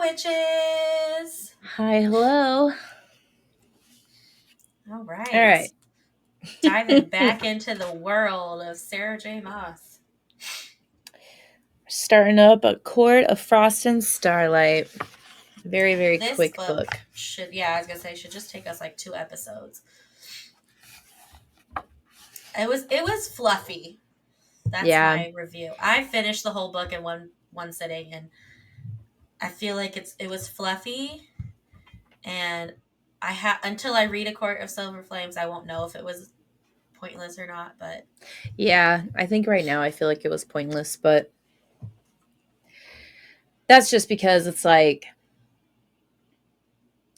witches. Hi, hello. All All right. right. Diving back into the world of Sarah J. Maas. Starting up A Court of Frost and Starlight. Very, very This quick book book. should just take us like 2 episodes. It was fluffy. That's Yeah. my review. I finished the whole book in one sitting, and I feel like it was fluffy, and until I read A Court of Silver Flames, I won't know if it was pointless or not, but Yeah. I think right now I feel like it was pointless, but that's just because it's like,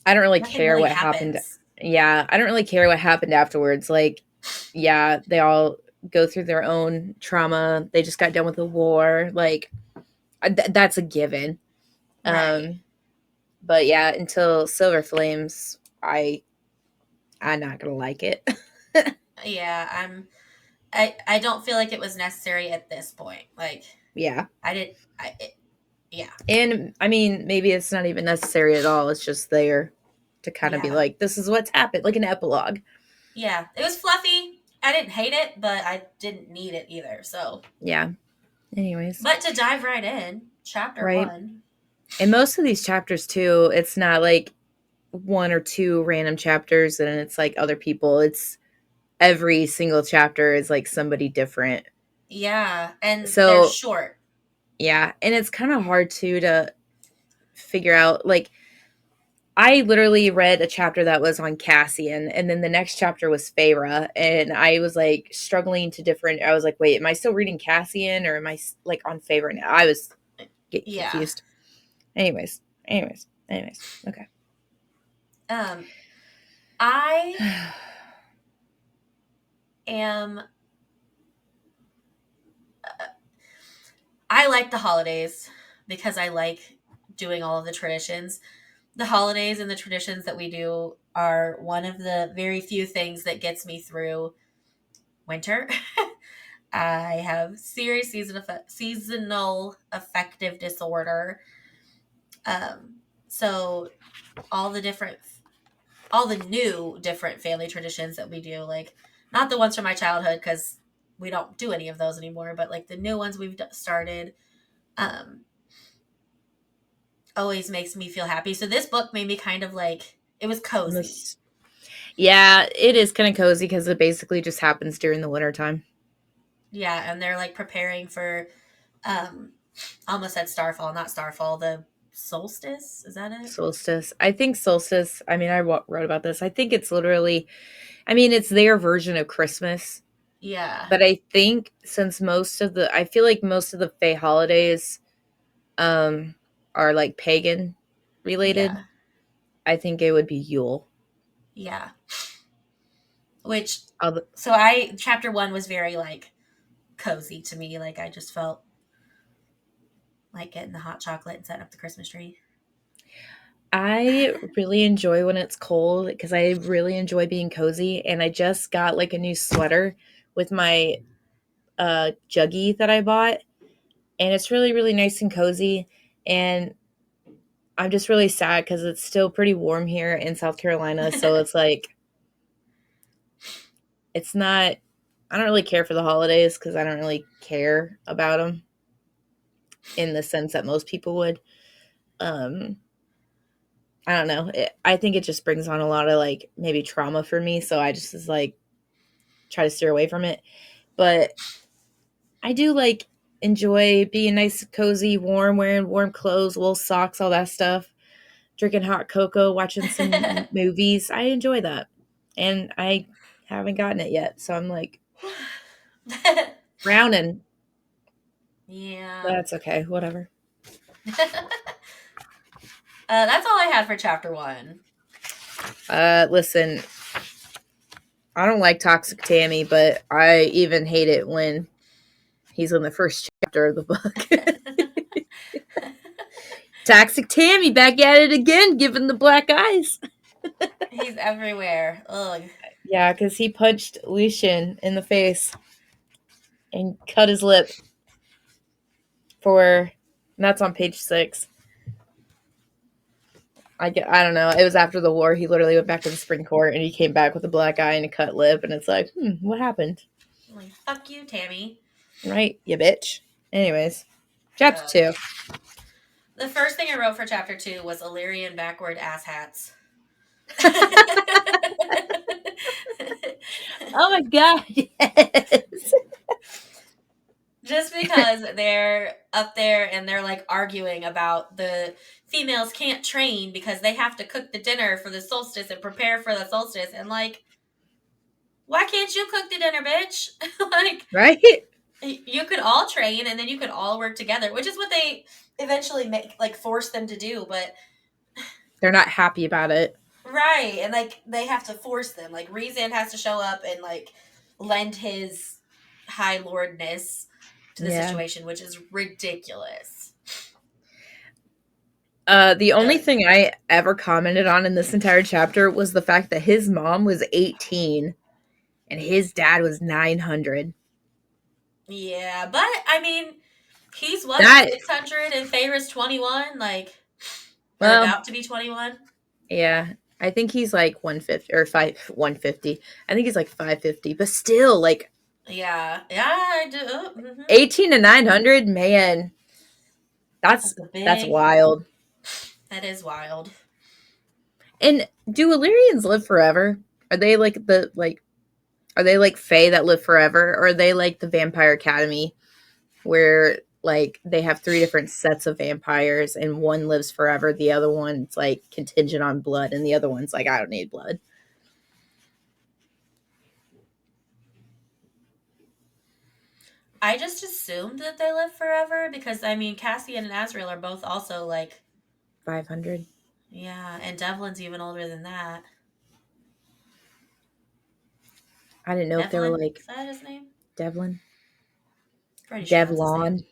I don't really nothing care really what happened. happens. Yeah. I don't really care what happened afterwards. Like, yeah, they all go through their own trauma. They just got done with the war. Like, that's a given. Right. Um, but yeah, until Silver Flames, I'm not gonna like it. Yeah, I don't feel like it was necessary at this point. Like Yeah. I did yeah. And I mean, maybe it's not even necessary at all. It's just there to kind of be Yeah. like, this is what's happened, like an epilogue. Yeah. It was fluffy. I didn't hate it, but I didn't need it either. So, Yeah. Anyways, but to dive right in, chapter right. 1. And most of these chapters, too, it's not like one or two random chapters and it's like other people. It's every single chapter is like somebody different. Yeah, and they're So, short. yeah. And it's kind of hard, too, to figure out. Like, I literally read a chapter that was on Cassian, and then the next chapter was Feyre, and I was like struggling to different. I was like, wait, am I still reading Cassian or am I like on Feyre now? I was getting Yeah. confused. Anyways. Okay. Um I am I like the holidays because I like doing all of the traditions. The holidays and the traditions that we do are one of the very few things that gets me through winter. I have serious seasonal affective disorder. So all the different, all the new different family traditions that we do, like not the ones from my childhood because we don't do any of those anymore, but like the new ones we've started, um, always makes me feel happy. So this book made me kind of like it was cozy. This, yeah, it is kind of cozy because it basically just happens during the wintertime. Yeah, and they're like preparing for um I almost said starfall, not starfall, the solstice. Is that it? Solstice. I think solstice. I mean, wrote about this. I think it's literally. I mean, it's their version of Christmas. Yeah. But I think since I feel like most of the Fey holidays um are like pagan related. Yeah. I think it would be Yule. Yeah. Which Although, so I chapter 1 was very like cozy to me. Like I just felt like getting the hot chocolate and setting up the Christmas tree. I really enjoy when it's cold because I really enjoy being cozy. And I just got like a new sweater with my juggy that I bought, and it's really really nice and cozy. And I'm just really sad because it's still pretty warm here in South Carolina. So it's like it's not. I don't really care for the holidays because I don't really care about them in the sense that most people would. Um, I don't know. I think it just brings on a lot of like maybe trauma for me. So I just is like try to steer away from it. But I do like enjoy being nice, cozy, warm, wearing warm clothes, wool socks, all that stuff. Drinking hot cocoa, watching some movies. I enjoy that. And I haven't gotten it yet. So I'm like frowning. Yeah. That's okay. Whatever. That's all I had for chapter 1. Listen, I don't like Toxic Tammy, but I even hate it when he's in the first chapter of the book. Toxic Tammy back at it again, giving the black eyes. He's everywhere. Ugh. Yeah, because he punched Lucian in the face and cut his lip for. And that's on page 6. I don't know. It was after the war. He literally went back to the spring court and he came back with a black eye and a cut lip. And it's like, what happened? I'm like, fuck you, Tammy. Right, you bitch. Anyways, chapter Uh, 2. the first thing I wrote for chapter 2 was Illyrian backward ass hats. Oh my god, yes. Just because they're up there and they're like arguing about the females can't train because they have to cook the dinner for the solstice and prepare for the solstice. And like, why can't you cook the dinner, bitch? Like, Right? you could all train and then you could all work together, which is what they eventually like force them to do. But They're not happy about it. right, and like they have to force them. Like Rezan has to show up and like lend his high lordness to the Yeah. situation, which is ridiculous. The only Uh, thing I ever commented on in this entire chapter was the fact that his mom was 18 and his dad was 900. yeah, but I mean, he's what That, 600 and Feyre's 21, like, or well, about to be 21. yeah. I think he's like 150 or 150. I think he's like 550, but still like Yeah, yeah, I do. 18 to 900, man. That's That's a that's big. wild. That is wild. And do Illyrians live forever? Are they like are they like Fae that live forever, or are they like the Vampire Academy where like they have three different sets of vampires and one lives forever, the other one's like contingent on blood, and the other one's like, I don't need blood. I just assumed that they live forever because I mean Cassian and Azrael are both also like 500. yeah, and Devlin's even older than that. I didn't know if they were Devlin, like is that his name? Devlin, Pretty sure that's his name. Devlon.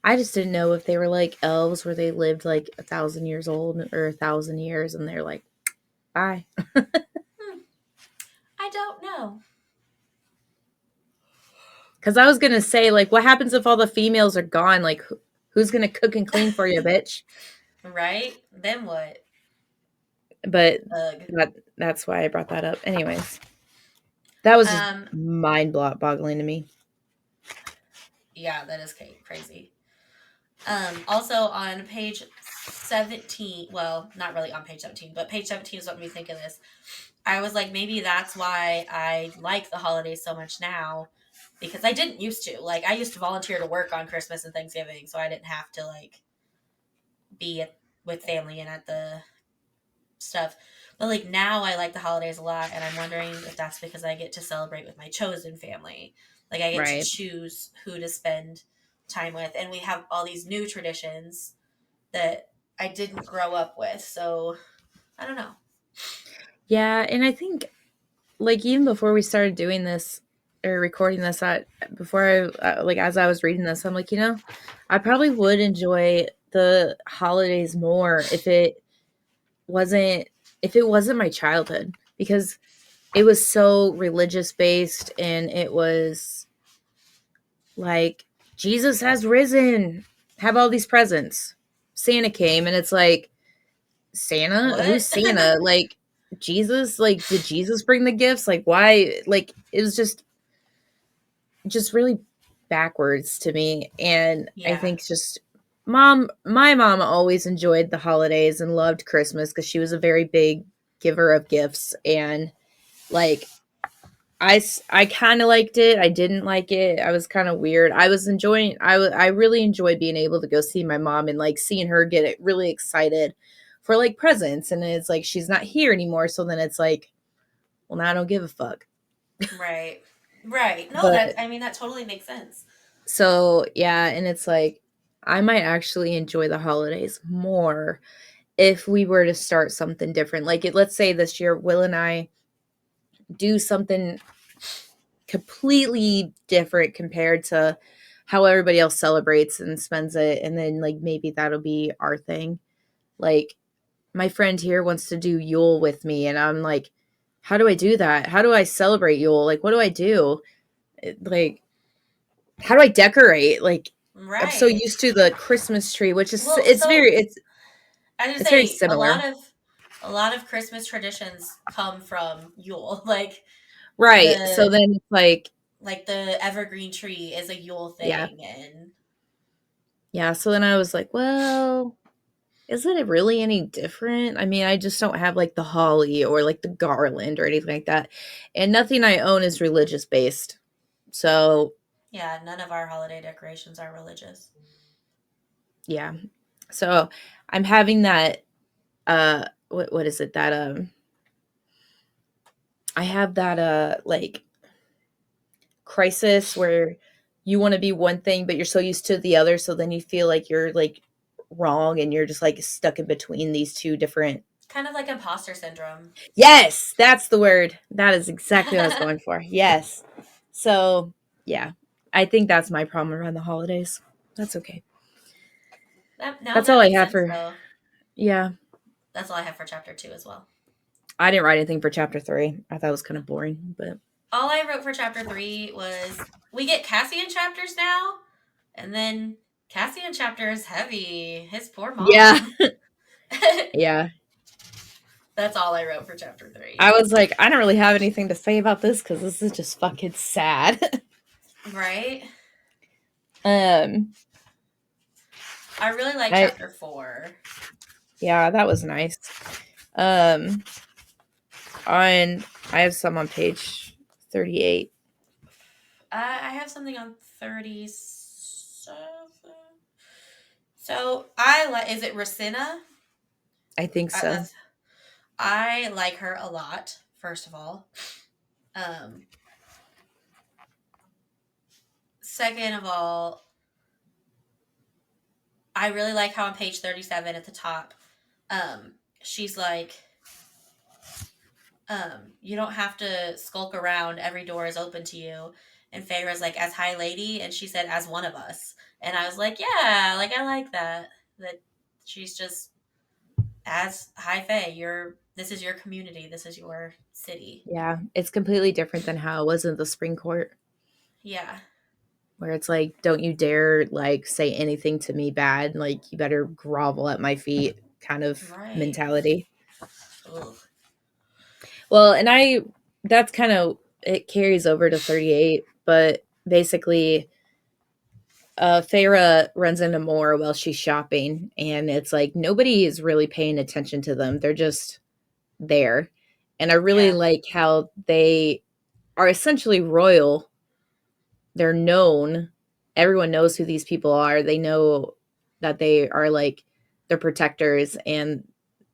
I just didn't know if they were like elves where they lived like 1,000 years old or 1,000 years and they're like, bye. Hmm, I don't know. Because I was gonna say, like, what happens if all the females are gone? Like, who's gonna cook and clean for you, bitch? Right? Then what? But Ugh. that's why I brought that up. Anyways, that was just Um, mind boggling to me. yeah, that is crazy. Also on page 17, well, not really on page 17, but page 17 is what made me think of this. I was like, maybe that's why I like the holidays so much now because I didn't used to. Like, I used to volunteer to work on Christmas and Thanksgiving, so I didn't have to like be with family and at the stuff. But like now I like the holidays a lot, and I'm wondering if that's because I get to celebrate with my chosen family. Like I get to Right. choose who to spend time with, and we have all these new traditions that I didn't grow up with. So I don't know. Yeah, and I think like even before we started doing this or recording this, before like as I was reading this, I'm like, I probably would enjoy the holidays more wasn't if it wasn't my childhood, because it was so religious based and it was like Jesus has risen, have all these presents. Santa came and it's like, Santa? What? Who's Santa? Like Jesus? Like did Jesus bring the gifts? Like why? Like it was just really backwards to me. And I Yeah. think just my mom always enjoyed the holidays and loved Christmas because she was a very big giver of gifts. And like I kind of liked it. I didn't like it. I was kind of weird. I was enjoying. I really enjoyed being able to go see my mom and like seeing her get it really excited for like presents. And it's like she's not here anymore. So then it's like, well, now I don't give a fuck. Right. Right. No, that But I mean that totally makes sense. so yeah, and it's like I might actually enjoy the holidays more if we were to start something different. Like let's say this year, Will and I do something completely different compared to how everybody else celebrates and spends it, and then like maybe that'll be our thing. Like my friend here wants to do Yule with me, and I'm like, how do I do that? How do I celebrate Yule? Like what do I do? Like how do I decorate? Like I'm so Right. used to the Christmas tree, which is Well, it's very so it's I just It's very say similar. a lot of Christmas traditions come from Yule. Like Right. So the then it's like the evergreen tree is a Yule yeah. thing, and Yeah. So then I was like, well, isn't it really any different? I mean, I just don't have like the holly or like the garland or anything like that. And nothing I own is religious based. So yeah, none of our holiday decorations are religious. yeah. So I'm having that what is it? That I have that like crisis where you want to be one thing but you're so used to the other, so then you feel like you're like wrong and you're just like stuck in between these two different. Kind of like imposter syndrome. Yes, that's the word. That is exactly what I was going for. Yes. So, yeah. I think that's my problem around the holidays. That's okay. Now That's that all I makes have sense for though. yeah. That's all I have for chapter 2 as well. I didn't write anything for chapter 3. I thought it was kind of boring, but All I wrote for chapter 3 was we get Cassian chapters now, and then Cassian chapter is heavy. His poor yeah. mom. Yeah. That's all I wrote for chapter 3. I was like, I don't really have anything to say about this cuz this is just fucking sad. Right? um I really like I chapter 4. yeah, that was nice. Um on I have some on page 38. I have something on 37. So I like. Is it Racina? I think so. That's. I like her a lot. First of all, um, second of all, I really like how on page 37 at the top, she's like, you don't have to skulk around. Every door is open to you. And Feyre's like, as High Lady, and she said, as one of us. And I was like, yeah, like I like that. That she's just as High Fae. This is your community. This is your city. Yeah, it's completely different than how it was in the spring court, Yeah. where it's like, don't you dare like say anything to me bad, like you better grovel at my feet kind of Right. mentality. Ugh. Well, and I that's kind of it carries over to 38, but basically Feyre runs into Moore while she's shopping, and it's like nobody is really paying attention to them. They're just there. And I really Yeah. like how they are essentially royal. They're known. Everyone knows who these people are. They know that they are like their protectors and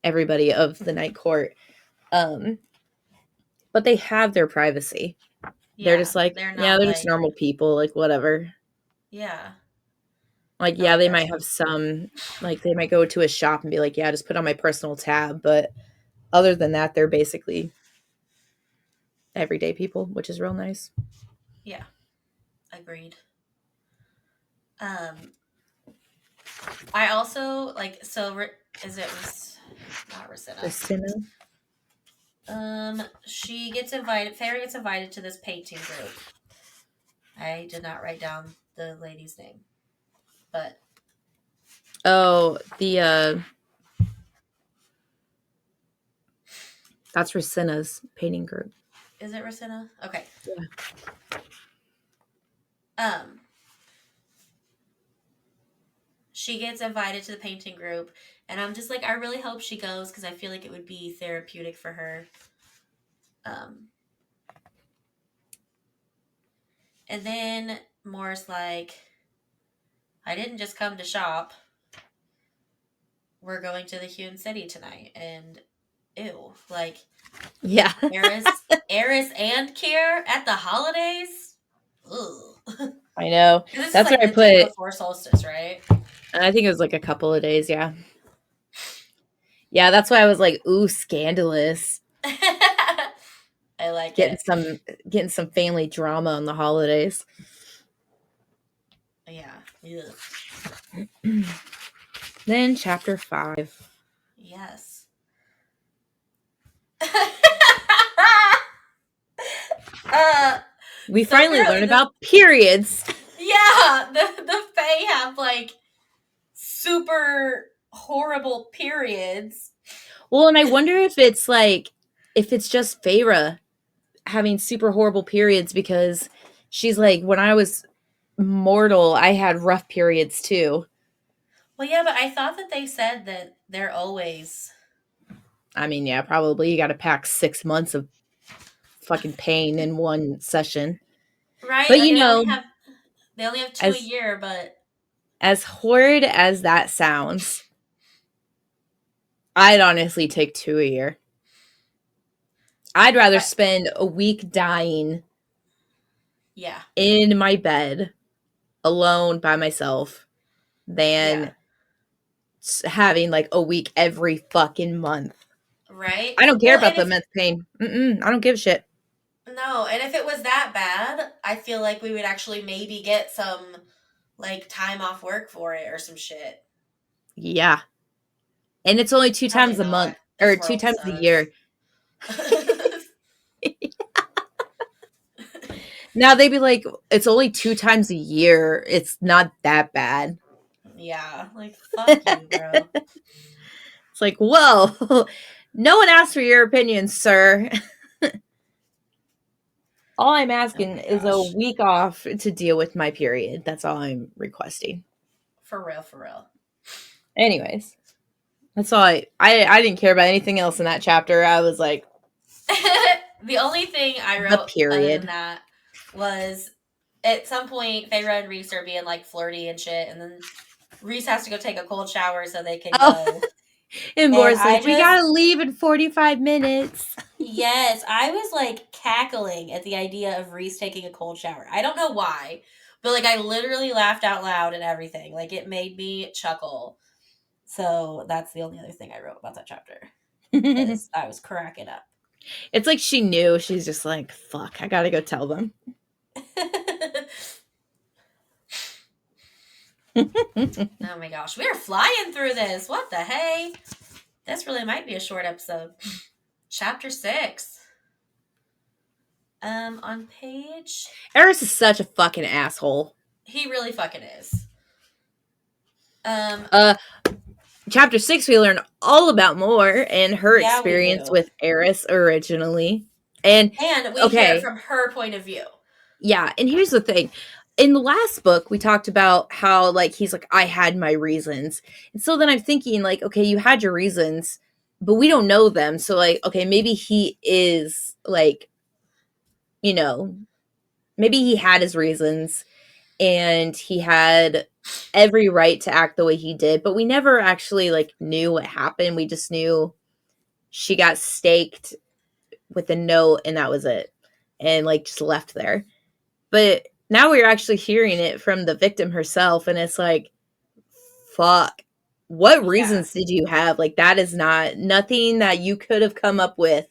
everybody of the night court. Um, but they have their privacy. They're Yeah. just like, They're yeah, not they're just like, normal people, like whatever. yeah. Like, I yeah, like they that might too. have some, like, they might go to a shop and be like, yeah, just put on my personal tab. But other than that, they're basically everyday people, which is real nice. Yeah. Agreed. Um, I also like, is it, not Rosetta. Christina. She gets invited, Fairy gets invited to this painting group. I did not write down the lady's name, but Oh, the that's Racina's painting group. is it Rosina? Okay. Yeah. Um, she gets invited to the painting group, and I'm just like, I really hope she goes because I feel like it would be therapeutic for her. Um, and then Moore's like, I didn't just come to shop. We're going to the Hewn City tonight, and ew, like Yeah. Eris and Kier at the holidays. Ugh. I know. This is That's like what I legit put. before solstice, right? I think it was like a couple of days. Yeah. Yeah. That's why I was like, ooh, scandalous. I like Getting it. some, getting some family drama on the holidays. Yeah. Ugh. Then chapter 5. Yes. uh, We so finally learn apparently about periods. the Fae have like super. horrible periods. Well, and I wonder if it's like if it's just Feyre having super horrible periods because she's like, when I was mortal, I had rough periods too. Well, yeah, but I thought that they said that they're always I mean, yeah, probably you got to pack 6 months of fucking pain in one session. right. But Like you know, they only have two a as year, but horrid as that sounds, I'd honestly take 2 a year. I'd rather I, spend a week dying yeah, in my bed alone by myself yeah, than having like a week every fucking month. right. I don't care Well, about and the if immense pain. I don't give a shit. no, and if it was that bad, I feel like we would actually maybe get some like time off work for it or some shit. Yeah. And it's only two Probably times a not. month or This two world times a sucks. year. Now they'd be like, it's only 2 times a year. It's not that bad. Yeah, like fuck you, bro. It's like, whoa, no one asked for your opinion, sir. All I'm Oh asking my is a gosh. week off to deal with my period. That's all I'm requesting. For real, for real. Anyways, that's all I didn't care about anything else in that chapter. I was like, The only thing I the wrote other than period. that was at some point Feyre and Reese are being like flirty and shit, and then Reese has to go take a cold shower so they can Oh, go. and And Gore's I like, we just, gotta leave in 45 minutes. yes, I was like cackling at the idea of Reese taking a cold shower. I don't know why, but like I literally laughed out loud and everything. Like it made me chuckle. So that's the only other thing I wrote about that chapter. Is I was cracking up. It's like she knew. She's just like, fuck, I gotta go tell them. Oh my gosh, we are flying through this. What the hey? This really might be a short episode. Chapter 6. On page, Eris is such a fucking asshole. he really fucking is. Um, Uh, Chapter 6, we learn all about Moore and her yeah, we experience do. with Eris originally. And And we hear it okay, from her point of view. yeah, and here's the thing. In the last book, we talked about how like he's like, I had my reasons. And so then I'm thinking, like, okay, you had your reasons, but we don't know them. So like, okay, maybe he is like, you know, maybe he had his reasons and he had every right to act the way he did, but we never actually like knew what happened. We just knew she got staked with a note and that was it. And like just left there. But now we're actually hearing it from the victim herself and it's like, fuck. What Yeah. reasons did you have? Like that is not nothing that you could have come up with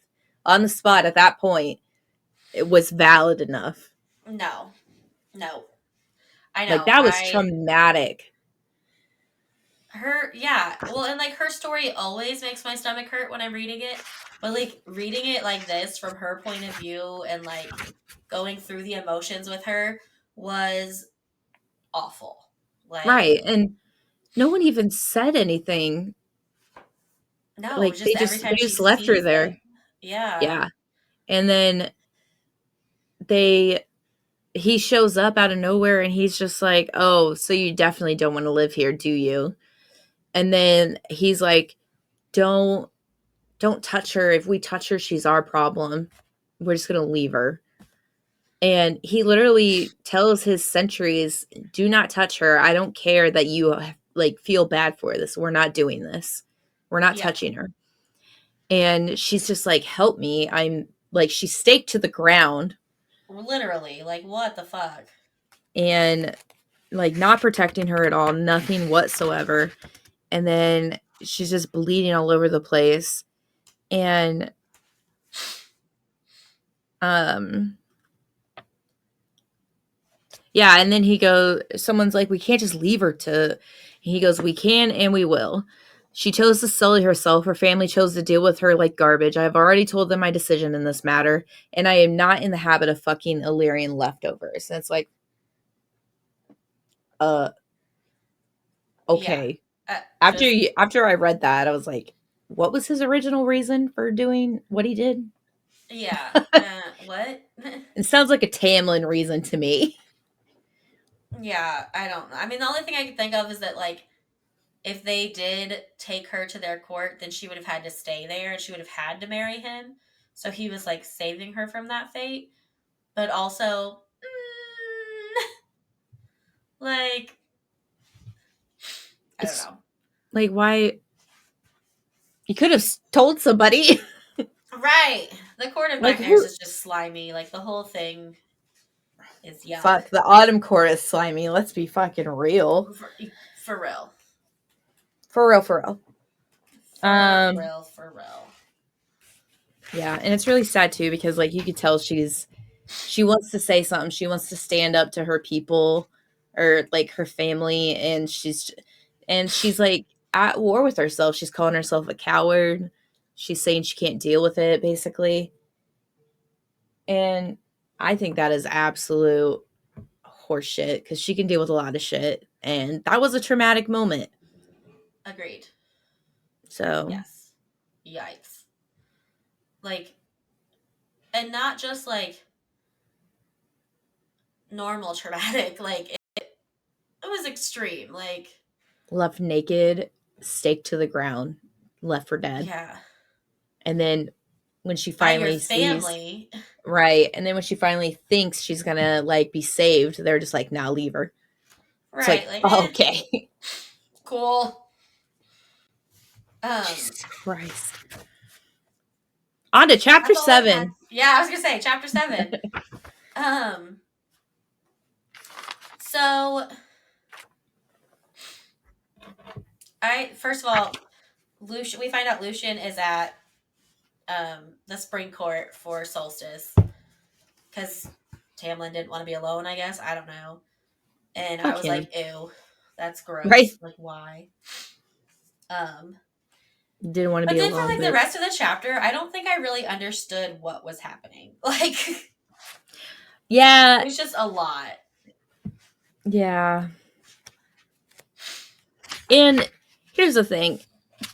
on the spot at that point. It was valid enough. No. No. I Like know. that was I traumatic. her yeah. Well, and like her story always makes my stomach hurt when I'm reading it. But like reading it like this from her point of view and like going through the emotions with her was awful. Like Right. And no one even said anything. no, Like just every they time she just left her sees there. it. Yeah. Yeah. And then they he shows up out of nowhere and he's just like, "Oh, so you definitely don't want to live here, do you?" And then he's like, "Don't touch her. If we touch her, she's our problem. We're just going to leave her." And he literally tells his sentries, "Do not touch her. I don't care that you like feel bad for this. We're not doing this. We're not Yep. touching her." And she's just like, "Help me." I'm like she's staked to the ground Literally. Like what the fuck? and like not protecting her at all, nothing whatsoever. And then she's just bleeding all over the place. And um yeah, and then someone's like, we can't just leave her to he goes, we can and we will. She chose to sully herself. Her family chose to deal with her like garbage. I have already told them my decision in this matter, and I am not in the habit of fucking Illyrian leftovers. And it's like, uh, Yeah. okay. Just After I read that, I was like, what was his original reason for doing what he did? yeah. What? It sounds like a Tamlin reason to me. Yeah, I don't know. I mean, the only thing I can think of is that like if they did take her to their court, then she would have had to stay there and she would have had to marry him. So he was like saving her from that fate. But also, like, I don't It's know. like, why? You could have told somebody. Right. The Court of Like, Nightmares who? is just slimy. Like, the whole thing is yuck. Fuck, the Autumn Court is slimy. Let's be fucking real. For real. For real, for real. For Um, real, for real. yeah, and it's really sad too because like you could tell she wants to say something. She wants to stand up to her people or like her family, and she's like at war with herself. She's calling herself a coward. She's saying she can't deal with it, basically. And I think that is absolute horseshit because she can deal with a lot of shit. And that was a traumatic moment. Agreed. So, Yes. Yikes. Like, and not just like normal traumatic. Like, it was extreme. Like, left naked, staked to the ground, left for dead. yeah. And then when she By your finally sees, family. right, and then when she finally thinks she's gonna like be saved, they're just like, nah, leave her. It's Right. like, Like, oh, okay. cool. Jesus Christ. On to chapter That's all I had. 7. Yeah, I was gonna say chapter 7. Um, so I first of all, Lucian. We find out Lucian is at the spring court for solstice because Tamlin didn't want to be alone. I guess I don't know, and I Fuck was him. like, ew, that's Right? gross. Like, why? Um, Didn't want to but be then for alone, like the but rest of the chapter, I don't think I really understood what was happening. Like, it yeah, was just a lot. yeah. And here's the thing.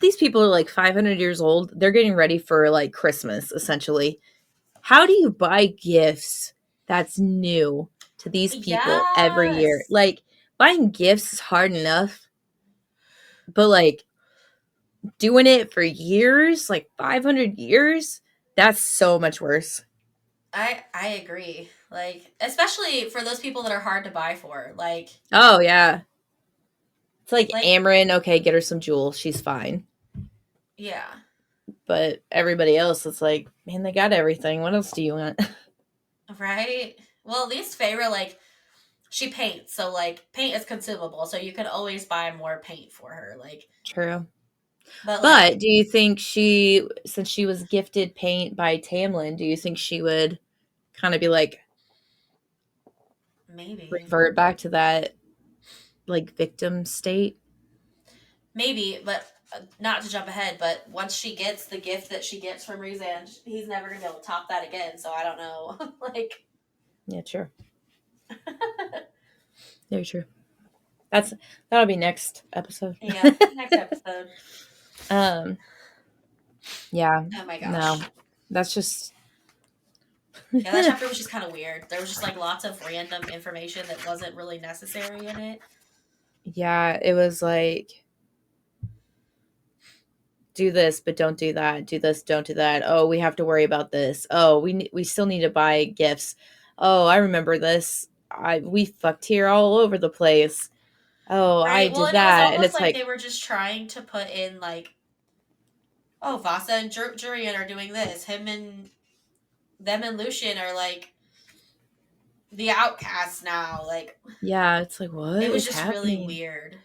These people are like 500 years old. They're getting ready for like Christmas, essentially. How do you buy gifts that's new to these people every year? Yes, Like, buying gifts is hard enough, but like doing it for years, like 500 years, that's so much worse. I agree. Like, especially for those people that are hard to buy for. Oh, yeah. It's like Like, Amryn, okay, get her some jewels. She's fine. yeah, But everybody else, it's like, man, they got everything. What else do you want? right. Well, at least Feyre, like, she paints, so like paint is consumable, so you can always buy more paint for her. Like, True. but like But do you think since she was gifted paint by Tamlin, do you think she would kind of be like, maybe, revert back to that like victim state? maybe, but not to jump ahead. But once she gets the gift that she gets from Rhysand, he's never gonna be able to top that again. So I don't know. Like, Yeah, true. Very true. That'll be next episode. yeah, next episode. um, yeah, Oh my no, gosh. that's just Yeah, that chapter was just kind of weird. There was just like lots of random information that wasn't really necessary in it. yeah. It was like do this, but don't do that. Do this, don't do that. Oh, we have to worry about this. Oh, we still need to buy gifts. Oh, I remember this. We fucked here all over the place. Oh, I Right. Well, did and it was that, and almost it's like they like, were just trying to put in like, oh, Vasa and Jurian are doing this. Him and them and Lucian are like the outcasts now. Like, yeah, it's like what it was is just really happening? weird.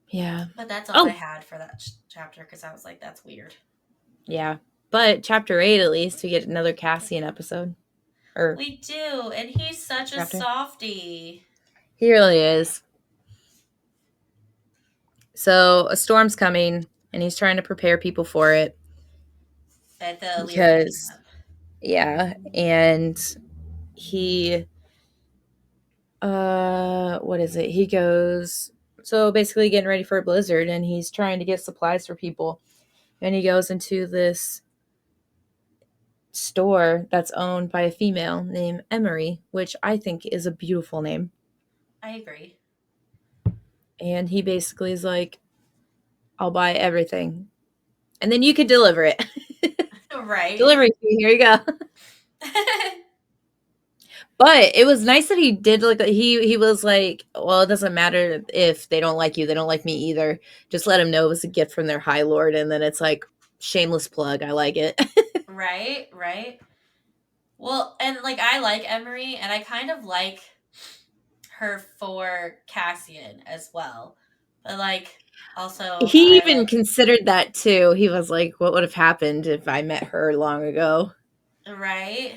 Yeah. But that's all I Oh, had for that chapter because I was like, that's weird. yeah. But chapter 8, at least we get another Cassian episode or We do, and he's such a chapter. softie. He really is. So a storm's coming, and he's trying to prepare people for it At the Illyrian because, camp. yeah, and he, what is it? He goes. So basically getting ready for a blizzard, and he's trying to get supplies for people. And he goes into this store that's owned by a female named Emery, which I think is a beautiful name. I agree. And he basically is like, I'll buy everything. And then you can deliver it. Right. Delivery fee, here you go. But it was nice that he did like he was like, well, it doesn't matter if they don't like you, they don't like me either. Just let them know it was a gift from their high lord, and then it's like shameless plug. I like it. Right, right. Well, and like I like Emery, and I kind of like her for Cassian as well. But like also He I even like considered that too. He was like, what would have happened if I met her long ago? right.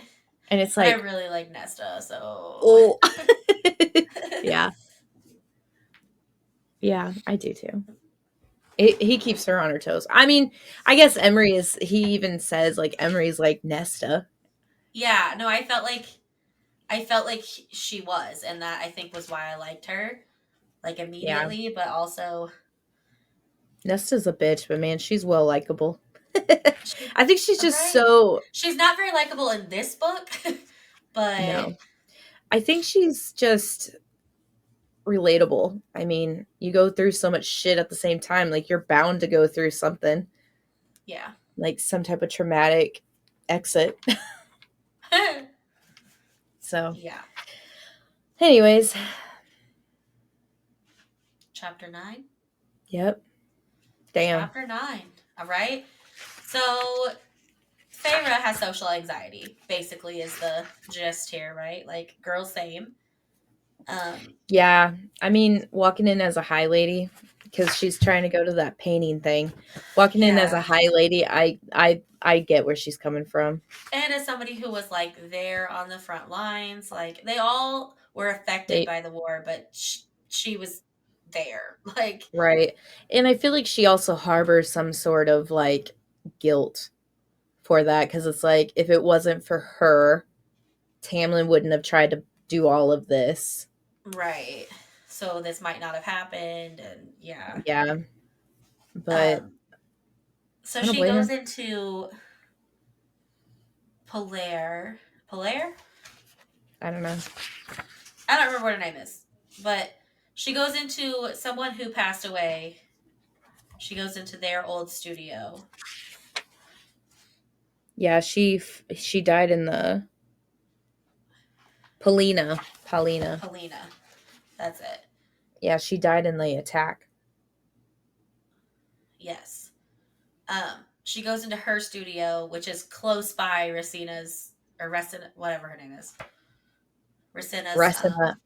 And it's But I like, really like Nesta, so oh, yeah, yeah, I do too. He keeps her on her toes. I mean, I guess Emery is. He even says like Emery's like Nesta. yeah, no, I felt like she was, and that I think was why I liked her like Yeah, immediately, but also Nesta's a bitch, but man, she's well likable. she I think she's just right. so She's not very likable in this book, but no. I think she's just relatable. I mean, you go through so much shit at the same time. Like you're bound to go through something, yeah. like some type of traumatic exit. So, Yeah. anyways, Chapter 9. yep. Damn. Chapter 9. All right. So Feyre has social anxiety, basically, is the gist here, right? Like, girl, same. Um, Yeah. I mean, walking in as a high lady because she's trying to go to that painting thing. Walking in as a yeah. high lady, I get where she's coming from. And as somebody who was like there on the front lines, like they all were affected They by the war, but she was there. Like, right. And I feel like she also harbors some sort of like guilt for that because it's like if it wasn't for her, Tamlin wouldn't have tried to do all of this. right. So this might not have happened. And yeah. Yeah, but Um, so I don't she blame goes her. into Polaire. Polaire? I don't know. I don't remember what her name is, but she goes into someone who passed away. She goes into their old studio. Yeah, she died in the Paulina. Helena. That's it. Yeah, she died in the attack. Yes. She goes into her studio, which is close by Racina's or Resina, whatever her name is. Racina's Resina.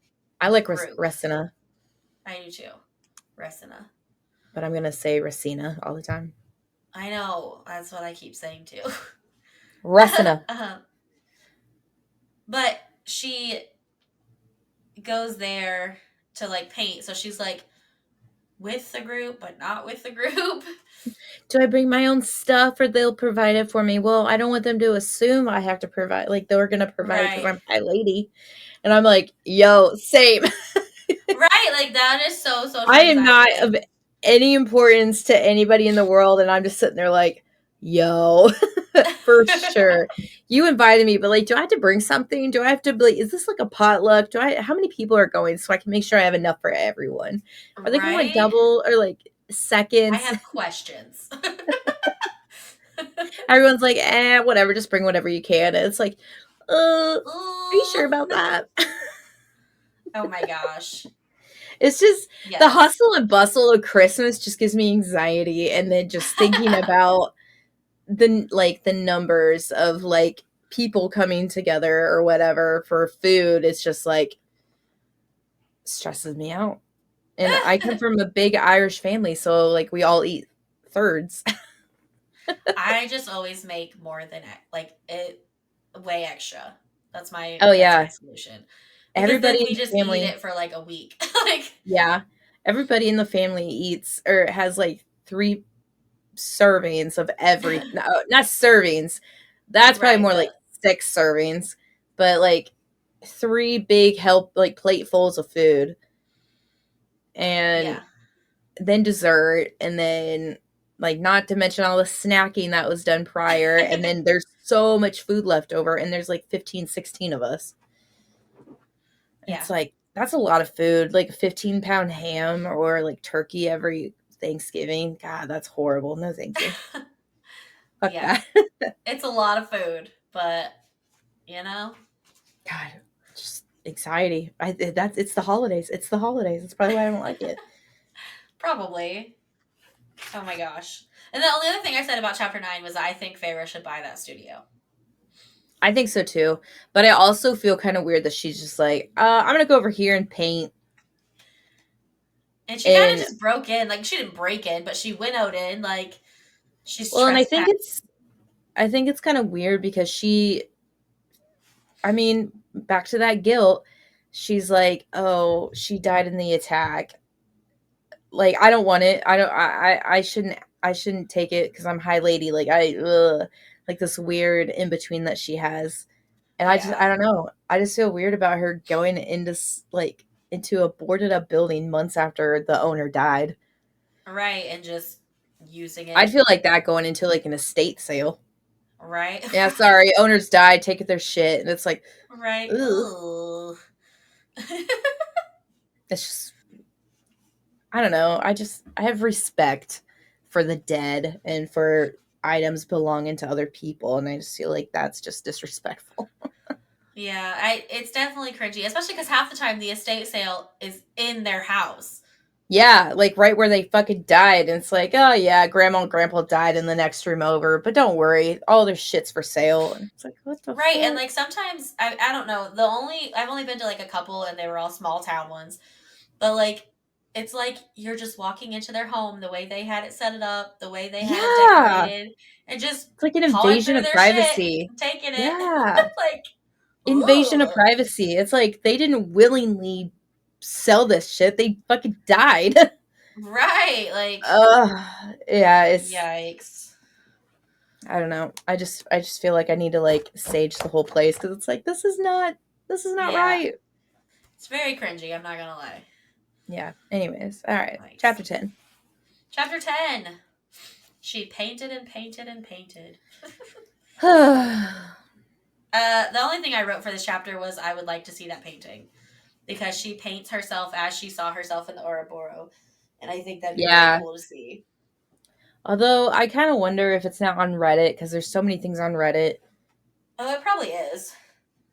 I like group. Resina, I do too. Resina. but I'm gonna say Racina all the time. I know. That's what I keep saying too. Resina. But she goes there to like paint. So she's like with the group, but not with the group. Do I bring my own stuff or they'll provide it for me? Well, I don't want them to assume I have to provide. Like they're gonna provide it because Right. I'm high lady, and I'm like, yo, same. Right. Like that is so social I am not anxiety. of any importance to anybody in the world, and I'm just sitting there like, yo, for sure. You invited me, but like, do I have to bring something? Do I have to like, is this like a potluck? How many people are going so I can make sure I have enough for everyone? Are they going Right. double or like I seconds? have questions. Everyone's like, whatever, just bring whatever you can. And it's like, are you sure Ooh. about that? Oh my gosh. It's just the Yes. hustle and bustle of Christmas just gives me anxiety. And then just thinking about the numbers of like people coming together or whatever for food, it's just like stresses me out. And I come from a big Irish family, so like we all eat thirds. I just always make more than like it way extra. Oh That's my yeah, solution. Because then everybody we in the just eat family. it for like a week. Like Yeah, everybody in the family eats or has like three servings of every no, not servings. That's probably right, more like six servings, but like three big help like platefuls of food. and Yeah. then dessert, and then like not to mention all the snacking that was done prior, and then there's so much food left over, and there's like 15, 16 of us. Yeah. It's like that's a lot of food, like a 15-pound ham or like turkey every Thanksgiving. God, that's horrible. No, thank you. Fuck Yeah. that. It's a lot of food, but you know, God, just anxiety. That's it's the holidays. It's the holidays. That's probably why I don't like it. probably. Oh my gosh. And the only other thing I said about chapter 9 was I think Feyre should buy that studio. I think so too. But I also feel kind of weird that she's just like, I'm gonna go over here and paint. And she kind of And just broke in. Like, she didn't break in, but she winnowed in. Like, she's well, and trespassed. I think it's kind of weird because I mean, back to that guilt. She's like, oh, she died in the attack. Like, I don't want it. I shouldn't take it because I'm high lady. Like, like this weird in between that she has. And Yeah. I don't know. I just feel weird about her going into like into a boarded up building months after the owner died. Right. And just using I'd it. feel like that going into like an estate sale. Right. Yeah, sorry, owners died, take their shit, and it's like, right. ugh. Ooh. It's just I don't know. I have respect for the dead and for items belonging to other people, and I just feel like that's just disrespectful. yeah. It's definitely cringy, especially because half the time the estate sale is in their house. Yeah, like right where they fucking died, and it's like, oh yeah, grandma and grandpa died in the next room over, but don't worry, all their shit's for sale. And it's like, what the Right. And fuck? like sometimes, I don't know. I've only been to like a couple and they were all small town ones. But like, it's like you're just walking into their home the way they had it set it up, the way they had it Yeah, decorated, and just it's like an pawing invasion through of their shit, privacy. taking it. Yeah, like, invasion of ugh. privacy. It's like they didn't willingly sell this shit; they fucking died. Right. Like, Yeah, it's yikes. I don't know. I just feel like I need to like sage the whole place because it's like this is not Yeah. right. It's very cringy, I'm not gonna lie. Yeah. Anyways, all right. Yikes. Chapter 10. Chapter 10. She painted and painted and painted. Yeah. The only thing I wrote for this chapter was I would like to see that painting because she paints herself as she saw herself in the Ouroboros, and I think that'd be really cool to see. Although I kind of wonder if it's not on Reddit because there's so many things on Reddit. Oh, it probably is.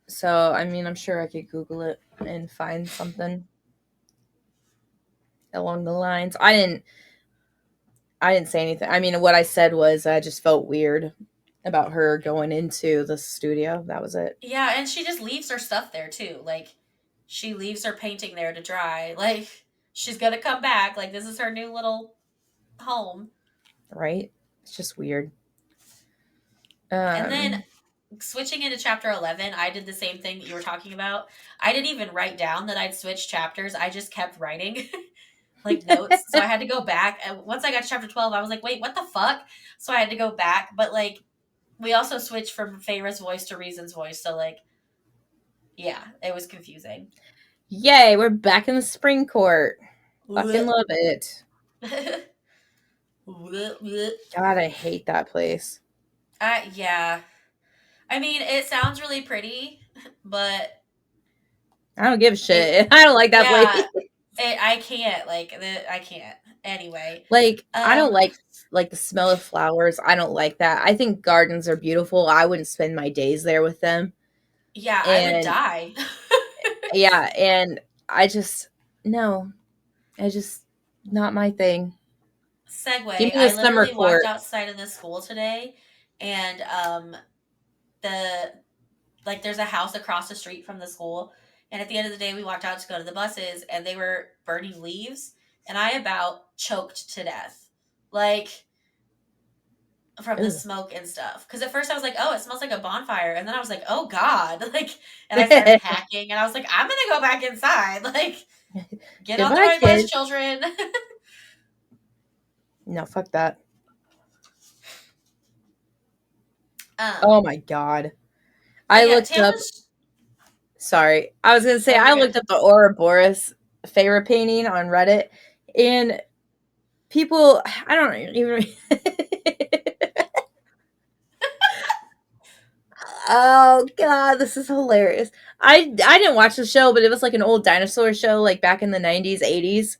So, I mean, I'm sure I could Google it and find something along the lines. I didn't say anything. I mean, what I said was I just felt weird about her going into the studio. That was it. Yeah, and she just leaves her stuff there too. Like, she leaves her painting there to dry. Like, she's gonna come back. Like, this is her new little home. Right? It's just weird. And then Um switching into chapter 11, I did the same thing that you were talking about. I didn't even write down that I'd switched chapters. I just kept writing like notes. So I had to go back. And once I got to chapter 12, I was like, wait, what the fuck? So I had to go back. But like, we also switched from Feyre's voice to Reason's voice. So like, yeah, it was confusing. Yay, we're back in the spring court. Fucking love it. God, I hate that place. Yeah. I mean, it sounds really pretty, but I don't give a it, shit. I don't like that place. yeah, I can't I can't. Anyway, Like, I don't um, like the smell of flowers. I don't like that. I think gardens are beautiful. I wouldn't spend my days there with them. yeah, I would And die. yeah, and I just no. I just not my thing. Give Segue. me the I summer literally walked court. outside of the school today, and the like there's a house across the street from the school, and at the end of the day, we walked out to go to the buses, and they were burning leaves, and I about choked to death. Like from the Ugh. smoke and stuff. Because at first I was like, oh, it smells like a bonfire. And then I was like, oh God. Like, and I started hacking and I was like, I'm going to go back inside. Like, get on the Goodbye, right bus, kids. children. No, fuck that. um, Oh my god. but I yeah, looked up Taylor's. sorry. I was gonna say Oh, I you're looked good. up the Ouroboros Feyre painting on Reddit, and people, I don't even. Oh god, this is hilarious. I didn't watch the show, but it was like an old dinosaur show, like back in the 90s, 80s.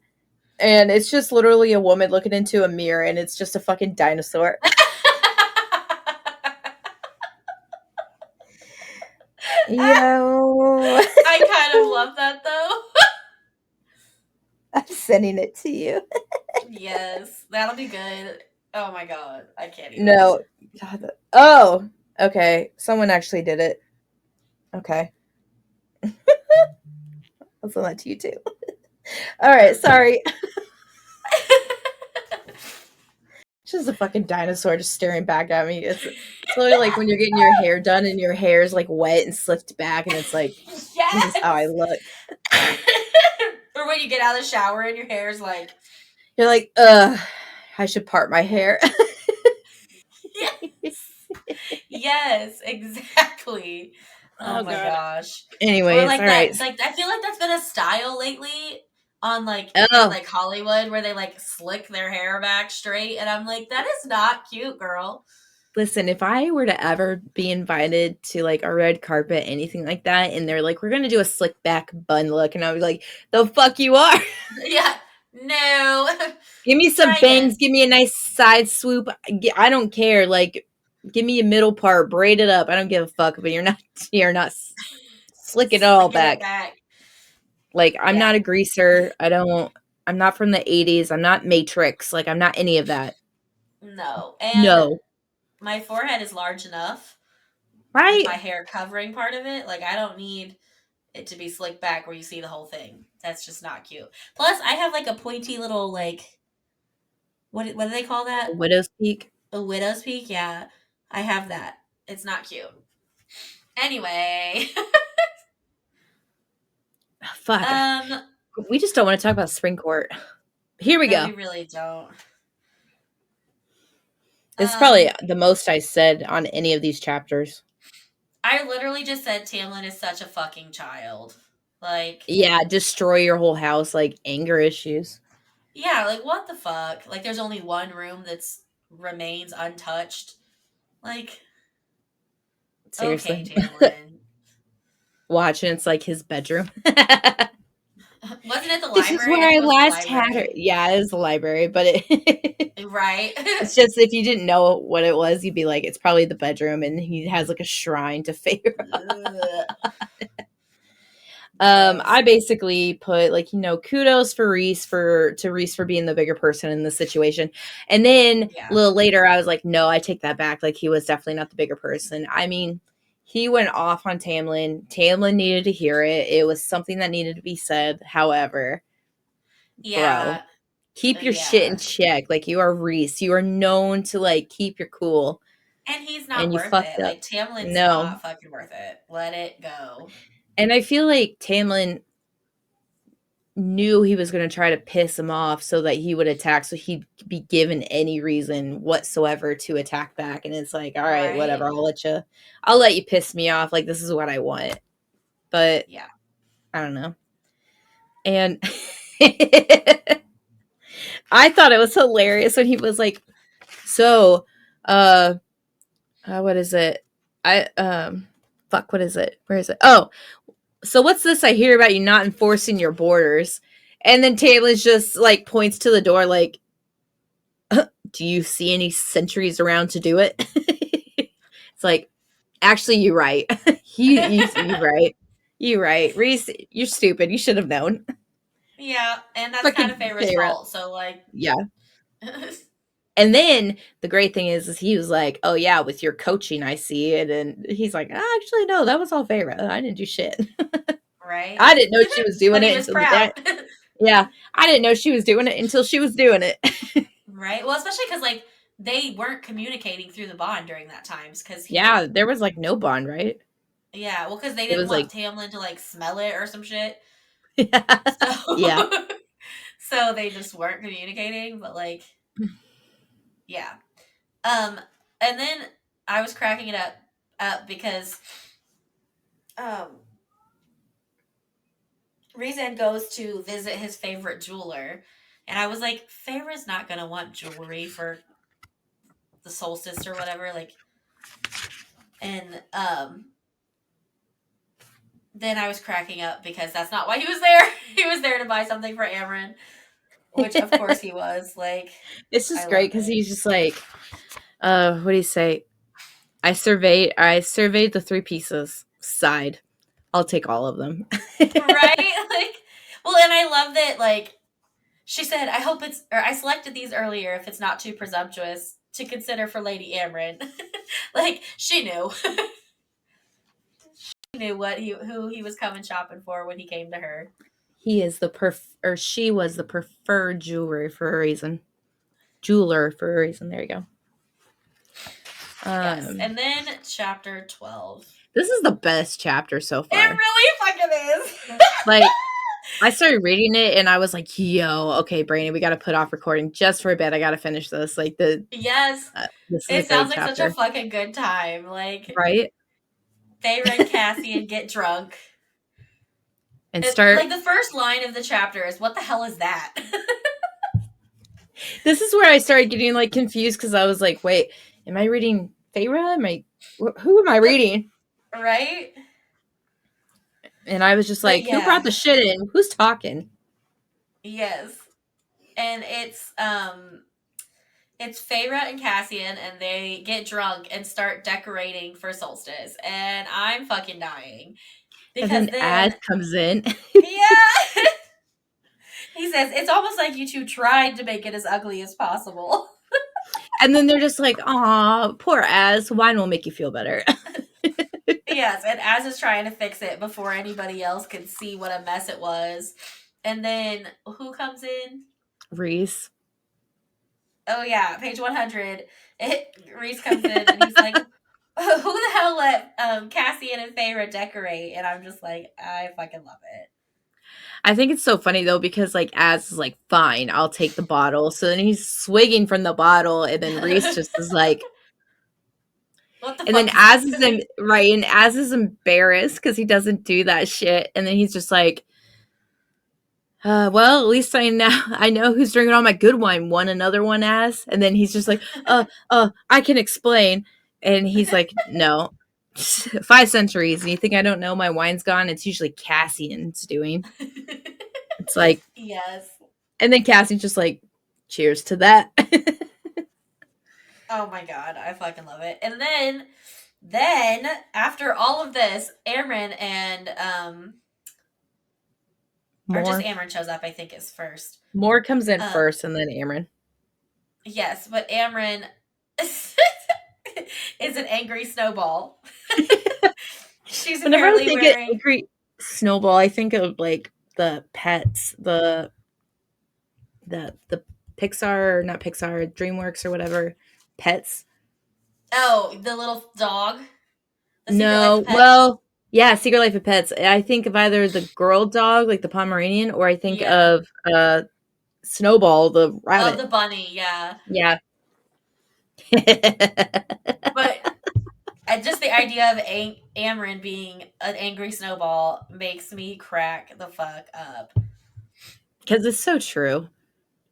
And it's just literally a woman looking into a mirror, and it's just a fucking dinosaur. Yo. I kind of love that though. I'm sending it to you. Yes, that'll be good. Oh my god, I can't even. No. God. Oh, okay. Someone actually did it. Okay. I'll send that to you too. All right, Perfect. sorry. It's just a fucking dinosaur just staring back at me. It's literally like when you're getting your hair done and your hair is like wet and slicked back, and it's like, this is how I Yes. look. Or when you get out of the shower and your hair's like, You're like, I should part my hair. yes, yes, exactly. Oh Oh my god. gosh. Or Anyways, like all that, right. like I feel like that's been a style lately on like in Oh, like Hollywood where they like slick their hair back straight, and I'm like, that is not cute, girl. listen, if I were to ever be invited to like a red carpet, anything like that, and they're like, we're gonna do a slick back bun look, and I was like, the fuck you are. Yeah. No. Give me some Try bangs, again. give me a nice side swoop. I don't care. Like, give me a middle part, braid it up. I don't give a fuck, but you're not slicking it all Slicking it back. back. Like, I'm Yeah. not a greaser. I'm not from the 80s. I'm not Matrix. Like, I'm not any of that. No. And No. my forehead is large enough with my Right? hair covering part of it. Like I don't need it to be slicked back where you see the whole thing. That's just not cute. Plus, I have like a pointy little like what do they call A that? widow's peak. A widow's peak. Yeah, I have that. It's not cute. Anyway, Fuck. um, We just don't want to talk about spring court. Here we no, go. we really don't. This is probably Um, the most I said on any of these chapters. I literally just said Tamlin is such a fucking child. Like, Yeah, destroy your whole house, like anger issues. yeah, like what the fuck? Like, there's only one room that's remains untouched. Like, okay, Seriously. Tamlin. Watching it's like his bedroom. Wasn't it the This is library? I where I think it was the last had her. library. Yeah, it was the library, but it Right. it's just if you didn't know what it was, you'd be like, it's probably the bedroom, and he has like a shrine to Feyre. Ugh. I Gross. basically put like, kudos for Reese for being the bigger person in the situation. And then a Yeah. little later I was like, no, I take that back. Like he was definitely not the bigger person. I mean, he went off on Tamlin. Tamlin needed to hear it. It was something that needed to be said. However, bro, Yeah. keep your shit in Yeah. check. Like you are Reese. You are known to like keep your cool, And he's not and you worth fucked it. up. Like Tamlin's No. not fucking worth it. Let it go. And I feel like Tamlin knew he was going to try to piss him off so that he would attack, so he'd be given any reason whatsoever to attack back. And it's like, all right, whatever, Right? I'll let you piss me off. Like this is what I want. But Yeah. I don't know. And I thought it was hilarious when he was like, so what is it, I fuck, what is it, where is it, oh, so what's this I hear about you not enforcing your borders? And then Taylor's just like points to the door like, do you see any sentries around to do it? It's like, actually, you're right. You're right. You're right. Reese, you're stupid. You should have known. Yeah. And that's kind of Fucking Feyre's Sarah. fault. So, like, Yeah. And then the great thing is he was like, oh, yeah, with your coaching, I see it. And he's like, actually, no, that was all Feyre. I didn't do shit. right? I didn't know she was doing But he it was until the day. proud. Yeah. I didn't know she was doing it until she was doing it. Right? Well, especially because, like, they weren't communicating through the bond during that times because he, Yeah. There was like no bond, right? yeah, well, because they It didn't was want like, Tamlin to, like, smell it or some shit. So, yeah. so they just weren't communicating, but, like, yeah. Um, and then I was cracking it up because um Reason goes to visit his favorite jeweler. And I was like, Feyre's not gonna want jewelry for the solstice or whatever. Like, and then I was cracking up because that's not why he was there. He was there to buy something for Amryn, which of course he was. Like, It's I just great love because it. he's just like, what do you say? I surveyed the three pieces. Side. I'll take all of them. Right? Like, well, and I love that, like, she said, I hope it's, or I selected these earlier if it's not too presumptuous to consider for Lady Amryn. Like, she knew. She knew who he was coming shopping for when he came to her. He is or she was the preferred jewelry for a reason. Jeweler for a reason. There you go. Yes. Um, And then chapter 12. this is the best chapter so It far. really fucking is. Like, I started reading it and I was like, "Yo, okay, Brandon, we got to put off recording just for a bit. I got to finish this." Like Yes. this is a It great sounds like such a chapter, fucking good time. Like, right? Feyre and Cassian get drunk. And Like, start. the first line of the chapter is, what the hell is that? This is where I started getting like confused because I was like, "Wait, am I reading Feyre? Who am I reading?" Right? And I was just But like, "Who brought yeah, the shit in? Who's talking?" yes. And it's Feyre and Cassian, and they get drunk and start decorating for solstice. And I'm fucking dying. And Because then then, Az comes in. yeah, he says, it's almost like you two tried to make it as ugly as possible. And then they're just like, "Aw, poor Az. Wine will make you feel better." Yes, and Az is trying to fix it before anybody else can see what a mess it was. And then who comes in? Reese. Oh yeah, page 100. Reese comes in and he's like, "Who the hell let Cassian and Feyre decorate?" And I'm just like, I fucking love it. I think it's so funny though because like Az is like, "Fine, I'll take the bottle." So then he's swigging from the bottle, and then Reese just is like, What the and then fuck is Az is happening? right, and Az is embarrassed because he doesn't do that shit, and then he's just like, well, at least I know who's drinking all my good wine. One another one Az, and then he's just like, I can explain, and he's like, no, 5 centuries, and you think I don't know my wine's gone? It's usually Cassian's doing. It's like, Yes. and then Cassian's just like, cheers to that. Oh my god, I fucking love it. And then after all of this, Amryn and or just More, Amryn shows up, I think is first. more comes in Um first, and then Amryn. yes, but Amryn is an angry snowball. She's Whenever I apparently think of wearing angry snowball, I think of like the pets, the Pixar, not Pixar, DreamWorks or whatever, pets. oh, the little dog. The Secret Life of No, Pets. well, yeah, Secret Life of Pets. I think of either the girl dog, like the Pomeranian, or I think Yeah. of Snowball, the Oh, rabbit. the bunny, yeah. Yeah. But just the idea of Amryn being an angry snowball makes me crack the fuck up. Because it's so true.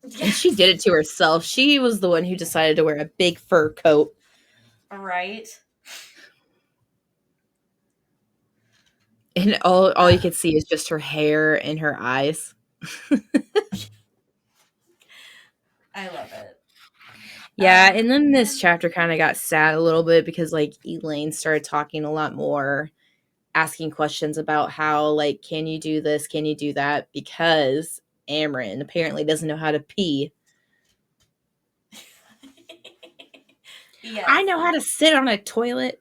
And she did Yes. it to herself. She was the one who decided to wear a big fur coat. Right? And all you could see is just her hair and her eyes. I love it. Yeah, and then And this then, chapter kind of got sad a little bit because like Elaine started talking a lot more, asking questions about how like can you do this, can you do that, because Amryn apparently doesn't know how to pee. yes. I know how to sit on a toilet.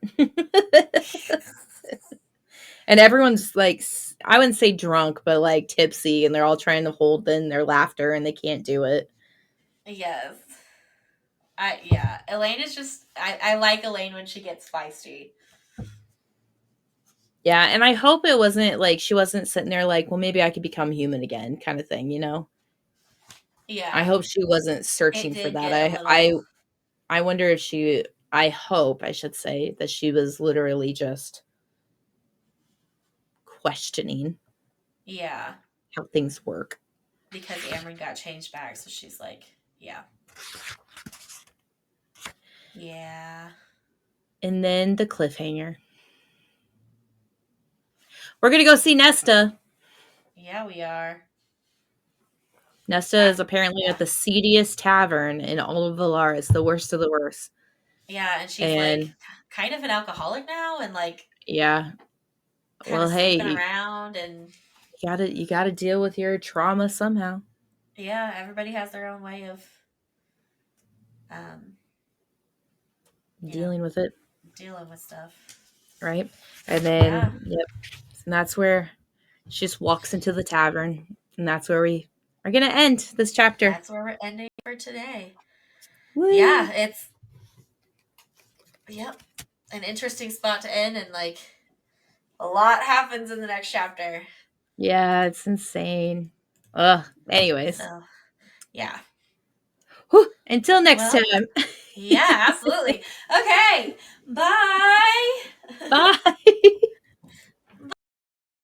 And everyone's like I wouldn't say drunk, but like tipsy, and they're all trying to hold in their laughter and they can't do it. Yes. Yeah. Elaine is just I like Elaine when she gets feisty. Yeah, and I hope it wasn't like she wasn't sitting there like, well, maybe I could become human again, kind of thing, you know? I Yeah. hope she wasn't It searching for did that. get a little I wonder if she I hope I should say that she was literally just questioning. yeah. how things work. because Amryn got changed back. So she's like, yeah. Yeah. And then the cliffhanger. We're going to go see Nesta. Yeah, we are. Nesta is apparently Yeah. at the seediest tavern in all of Velaris, the worst of the worst. Yeah, and she's like And kind of an alcoholic now and like yeah, kind well, of hey, sleeping around and you gotta deal with your trauma somehow. yeah, everybody has their own way of um, you know, Dealing with it, dealing with stuff. right? And Yeah. then, yep, and that's where she just walks into the tavern, and that's where we are gonna end this chapter. That's where we're ending for today. Woo! Yeah, it's yep, an interesting spot to end and like a lot happens in the next chapter. Yeah, it's insane. Ugh. Anyways, So, yeah. whew, until next Well, time. yeah, absolutely. Okay. Bye.